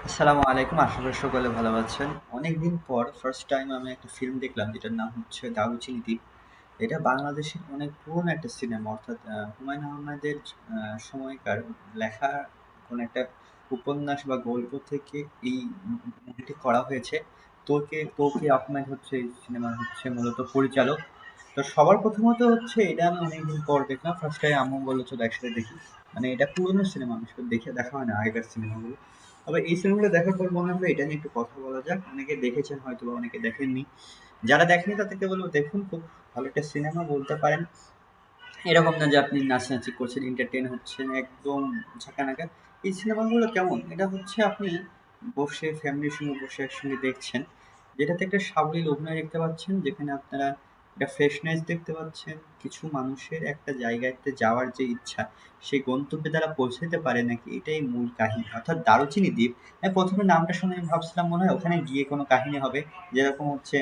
আসসালামু আলাইকুম। আশা করি সকলে ভালো আছেন। অনেকদিন পর ফার্স্ট টাইম আমি একটা ফিল্ম দেখলাম যেটার নাম হচ্ছে 'দারুচিনি দ্বীপ'। এটা বাংলাদেশের অনেক পুরনো একটা সিনেমা, অর্থাৎ হুমায়ূন আহমেদের সময়কার লেখা কোনো একটা উপন্যাস বা গল্প থেকে এই মুভিটি করা হয়েছে। তৌকীর আহমেদ হচ্ছে এই সিনেমার মূলত পরিচালক। তো সবার প্রথমত হচ্ছে এটা আমি অনেকদিন পর দেখলাম। ফার্স্ট টাইম আম্মু বলল চলো একসাথে দেখি। মানে এটা পুরনো সিনেমা, আমি আসলে দেখা হয় না আগেকার সিনেমাগুলো। তবে এই সিনেমাগুলো দেখার পর মনে হলো এটা নিয়ে একটু কথা বলা যাক। অনেকে দেখেছেন হয়তো বা অনেকে দেখেননি। যারা দেখেনি তাদেরকে বলবো দেখুন, খুব ভালো একটা সিনেমা বলতে পারেন। এরকম না যে আপনি নাচানাচি করছেন, এন্টারটেইন হচ্ছেন একদম ঝাঁকানাকা। এই সিনেমাগুলো কেমন? এটা হচ্ছে আপনি বসে ফ্যামিলির সঙ্গে বসে একসঙ্গে দেখছেন। যেটাতে একটা সাবলীল অভিনয় দেখতে পাচ্ছেন, যেখানে আপনারা একটা ফ্রেশনেস দেখতে পাচ্ছেন। কিছু মানুষের একটা জায়গাতে যাওয়ার যে ইচ্ছা, সেই গন্তব্যে তারা পৌঁছাতে পারে নাকি, এটাই মূল কাহিনী। অর্থাৎ দারুচিনি দ্বীপ, আমি প্রথমে নামটা শুনে আমি ভাবছিলাম মনে হয় ওখানে গিয়ে কোনো কাহিনী হবে। যেরকম হচ্ছে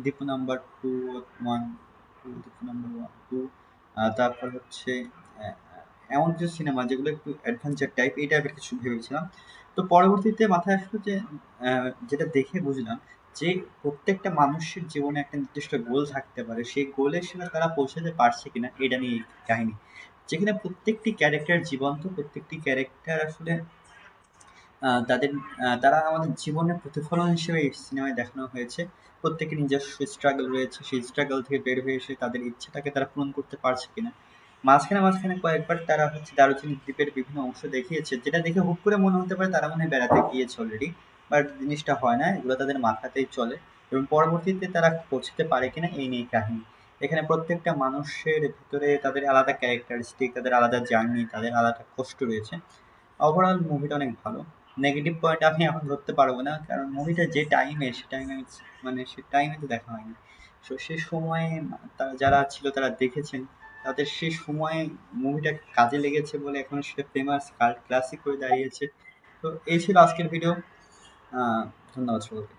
Dipu number two, one two, Dipu number one two, তারপর হচ্ছে আহ, এমন কিছু সিনেমা যেগুলো একটু অ্যাডভেঞ্চার টাইপ, এই টাইপের কিছু ভেবেছিলাম। তো পরবর্তীতে মাথায় আসলো যে যেটা দেখে বুঝলাম যে প্রত্যেকটা মানুষের জীবনে একটা নির্দিষ্ট গোল থাকতে পারে, সেই গোলের সাথে তারা পৌঁছাতে পারছে কিনা এটা নিয়ে এই কাহিনী। যেখানে প্রত্যেকটি ক্যারেক্টার জীবন্ত, প্রত্যেকটি ক্যারেক্টার আসলে তাদের তারা আমাদের জীবনের প্রতিফলন হিসেবে এই সিনেমায় দেখানো হয়েছে। প্রত্যেকের নিজস্ব স্ট্রাগল রয়েছে, সেই স্ট্রাগল থেকে বের হয়ে এসে তাদের ইচ্ছাটাকে তারা পূরণ করতে পারছে কিনা। মাঝখানে কয়েকবার তারা হচ্ছে দারুচিনি দ্বীপের বিভিন্ন অংশ দেখিয়েছে, যেটা দেখে হুট করে মনে হতে পারে তারা মনে হয় বেড়াতে গিয়েছে অলরেডি। বাট জিনিসটা হয় না, এগুলো তাদের মাথাতেই চলে। এবং পরবর্তীতে তারা পৌঁছতে পারে কিনা এই নিয়ে কাহিনী। এখানে প্রত্যেকটা মানুষের ভিতরে তাদের আলাদা ক্যারেক্টারিস্টিক, তাদের আলাদা জার্নি, তাদের আলাদা কষ্ট রয়েছে। ওভারঅল মুভিটা অনেক ভালো। নেগেটিভ পয়েন্ট আমি এখন ধরতে পারবো না, কারণ মুভিটা যে টাইমে, সে টাইমে মানে সে টাইমে তো দেখা হয়নি। তো সে সময়ে তারা যারা ছিল তারা দেখেছেন, তাদের সে সময়ে মুভিটা কাজে লেগেছে বলে এখন সেটা ফেমাস কাল্ট ক্লাসিক হয়ে দাঁড়িয়েছে। তো এই ছিল আজকের ভিডিও। ধন্যবাদ সকলকে।